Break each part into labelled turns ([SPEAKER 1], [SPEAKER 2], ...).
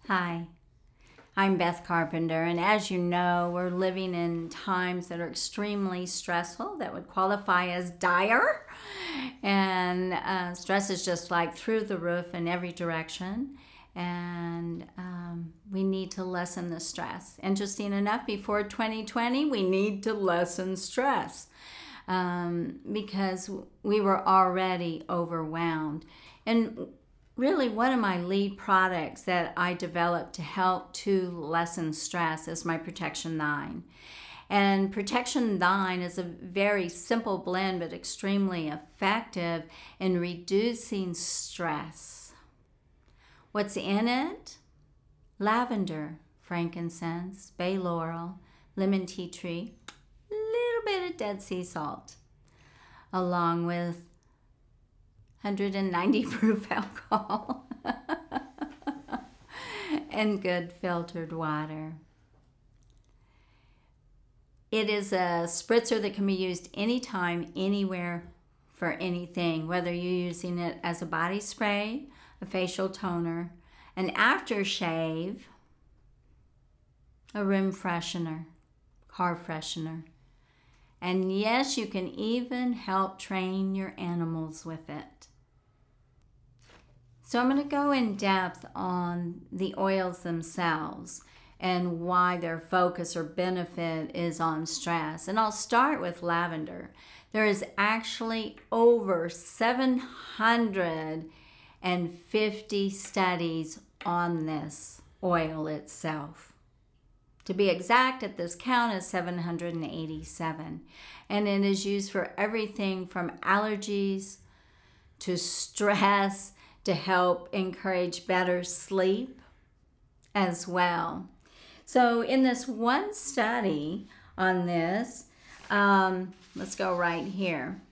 [SPEAKER 1] Hi, I'm Beth Carpenter, and as you know, we're living in times that are extremely stressful, that would qualify as dire. And stress is just like through the roof in every direction, and we need to lessen the stress. Interesting enough, before 2020, we need to lessen stress because we were already overwhelmed. And really, one of my lead products that I developed to help to lessen stress is my Protection 9. And Protection 9 is a very simple blend but extremely effective in reducing stress. What's in it? Lavender, frankincense, bay laurel, lemon tea tree, a little bit of Dead Sea salt, along with 190 proof alcohol and good filtered water. It is a spritzer that can be used anytime, anywhere, for anything, whether you're using it as a body spray, a facial toner, an aftershave, a room freshener, car freshener. And yes, you can even help train your animals with it. So I'm going to go in depth on the oils themselves and why their focus or benefit is on stress. And I'll start with lavender. There is actually over 750 studies on this oil itself. To be exact, at this count is 787. And it is used for everything from allergies to stress to help encourage better sleep as well. So in this one study on this, let's go right here.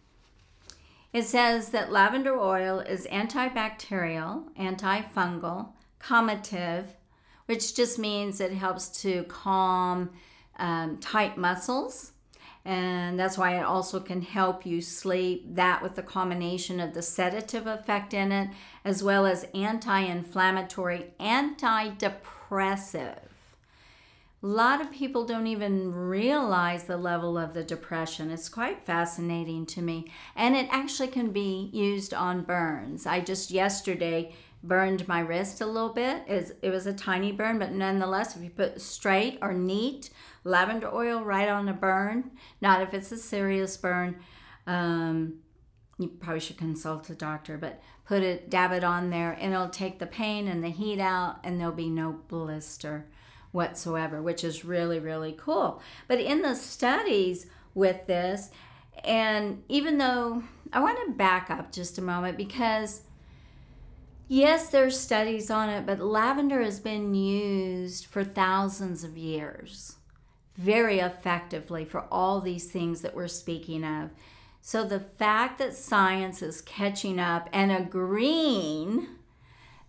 [SPEAKER 1] It says that lavender oil is antibacterial, antifungal, calmative, which just means it helps to calm tight muscles. And that's why it also can help you sleep. That with the combination of the sedative effect in it, as well as anti-inflammatory, antidepressive. A lot of people don't even realize the level of the depression. It's quite fascinating to me. And it actually can be used on burns. I just yesterday burned my wrist a little bit. It was a tiny burn, but nonetheless, if you put straight or neat lavender oil right on a burn, not if it's a serious burn, you probably should consult a doctor, but dab it on there, and it'll take the pain and the heat out, and there'll be no blister whatsoever, which is really, really cool. But in the studies with this, and even though I want to back up just a moment, because yes, there's studies on it, but lavender has been used for thousands of years very effectively for all these things that we're speaking of. So the fact that science is catching up and agreeing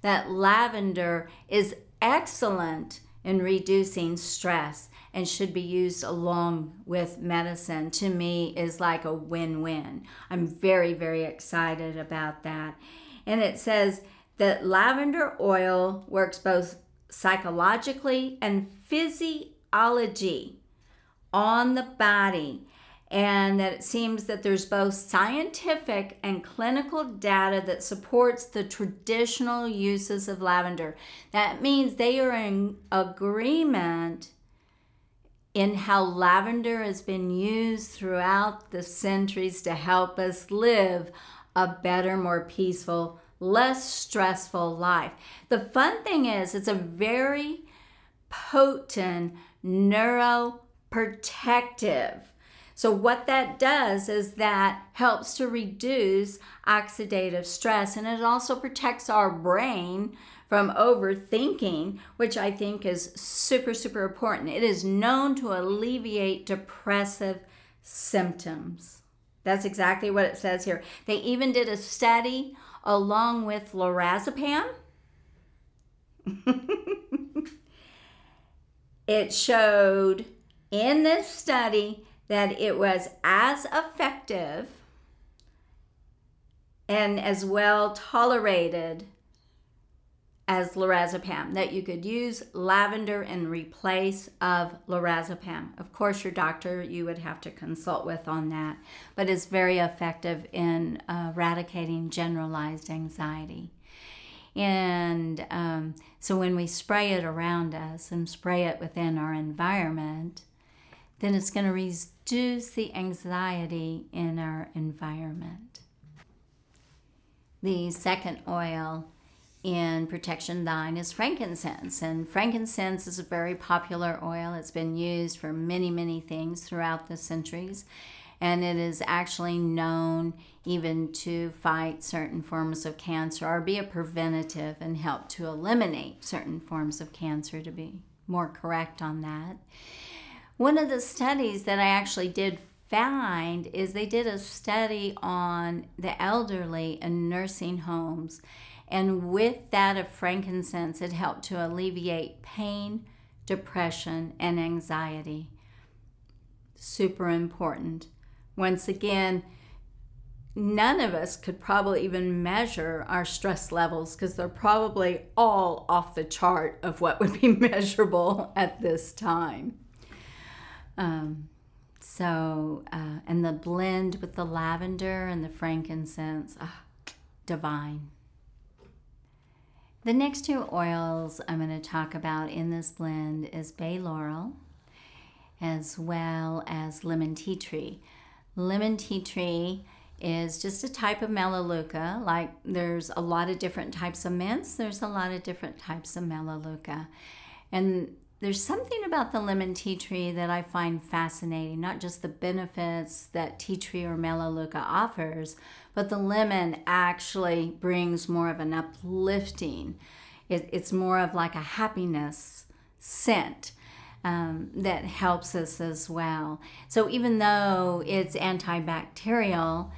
[SPEAKER 1] that lavender is excellent in reducing stress and should be used along with medicine, to me is like a win-win. I'm very, very excited about that. And it says that lavender oil works both psychologically and physiology on the body, and that it seems that there's both scientific and clinical data that supports the traditional uses of lavender. That means they are in agreement in how lavender has been used throughout the centuries to help us live a better, more peaceful, less stressful life. The fun thing is, it's a very potent neuroprotective. So what that does is that helps to reduce oxidative stress, and it also protects our brain from overthinking, which I think is super, super important. It is known to alleviate depressive symptoms. That's exactly what it says here. They even did a study along with lorazepam. It showed in this study that it was as effective and as well tolerated as lorazepam, that you could use lavender in replace of lorazepam. Of course, your doctor you would have to consult with on that, but it's very effective in eradicating generalized anxiety. And so when we spray it around us and spray it within our environment, then it's going to reduce the anxiety in our environment. The second oil in Protection Thine is frankincense. And frankincense is a very popular oil. It's been used for many, many things throughout the centuries. And it is actually known even to fight certain forms of cancer or be a preventative and help to eliminate certain forms of cancer, to be more correct on that. One of the studies that I actually did find is they did a study on the elderly in nursing homes, and with that of frankincense, it helped to alleviate pain, depression, and anxiety. Super important. Once again, none of us could probably even measure our stress levels because they're probably all off the chart of what would be measurable at this time. And the blend with the lavender and the frankincense, divine. The next two oils I'm going to talk about in this blend is bay laurel as well as lemon tea tree. Lemon tea tree is just a type of melaleuca. Like there's a lot of different types of mints, there's a lot of different types of melaleuca. And there's something about the lemon tea tree that I find fascinating, not just the benefits that tea tree or melaleuca offers, but the lemon actually brings more of an uplifting. It's more of like a happiness scent that helps us as well. So even though it's antibacterial,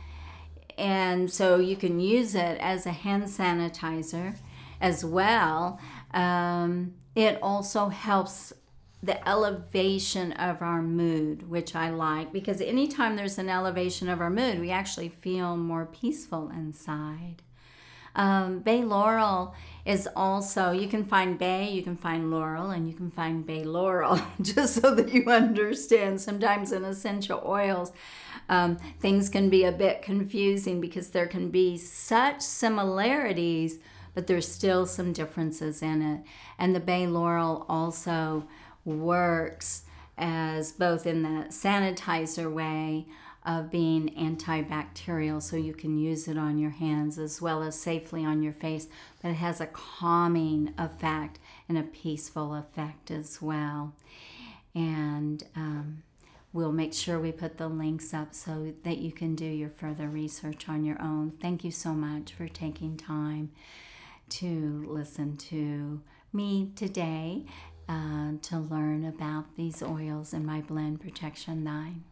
[SPEAKER 1] and so you can use it as a hand sanitizer as well, it also helps the elevation of our mood, which I like, because anytime there's an elevation of our mood, we actually feel more peaceful inside. Bay laurel is also, you can find bay, you can find laurel, and you can find bay laurel, just so that you understand. Sometimes in essential oils, things can be a bit confusing because there can be such similarities, but there's still some differences in it. And the bay laurel also works as both in the sanitizer way of being antibacterial, so you can use it on your hands as well as safely on your face, but it has a calming effect and a peaceful effect as well. And we'll make sure we put the links up so that you can do your further research on your own. Thank you so much for taking time to listen to me today to learn about these oils in my blend Protection Thine.